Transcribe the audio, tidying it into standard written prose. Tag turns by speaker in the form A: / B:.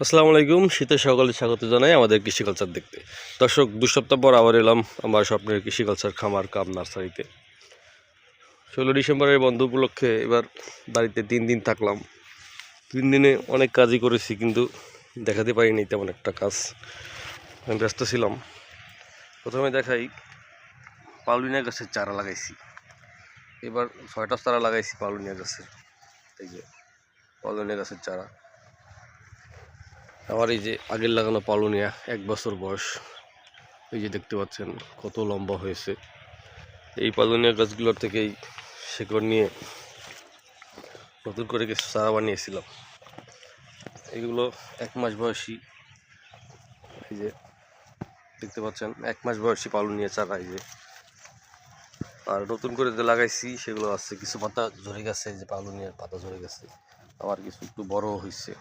A: আসসালামু আলাইকুম। শীতের সকালে স্বাগত জানাই আমাদের কৃষি কালচার দেখতে। দর্শক, 2 সপ্তাহ পর আবার এলাম আমার স্বপ্নের কৃষি কালচার খামার কাম নার্সারিতে। 16 ডিসেম্বরের বন্ধ উপলক্ষে এবার বাড়িতে 3 দিন থাকলাম। 3 দিনে অনেক কাজই করেছি, কিন্তু দেখাতে পারিনি তেমন একটা কাজ, আমি ব্যস্ত ছিলাম। প্রথমে দেখাই, পাউলিনা গাছের চারা লাগাইছি। এবার 6টা চারা লাগাইছি পাউলিনা গাছের। এই যে পাউলিনা গাছের চারা, আমার এই যে আগের লাগানো পাউলিনা 1 বছর বয়স। এই যে দেখতে পাচ্ছেন কত লম্বা হয়েছে। এই পাউলিনা গাছগুলোর থেকেই শিকড় নিয়ে নতুন করে কিছু চারা বানিয়েছিলাম। এগুলো 1 মাস বয়সী। এই যে দেখতে পাচ্ছেন 1 মাস বয়সী পাউলিনা চারা। এই যে আর নতুন করে যে লাগাইছি সেগুলো আছে, কিছু পাতা ঝরে গেছে, যে পাউলিনার পাতা ঝরে গেছে, আবার কিছু একটু বড় হয়েছে।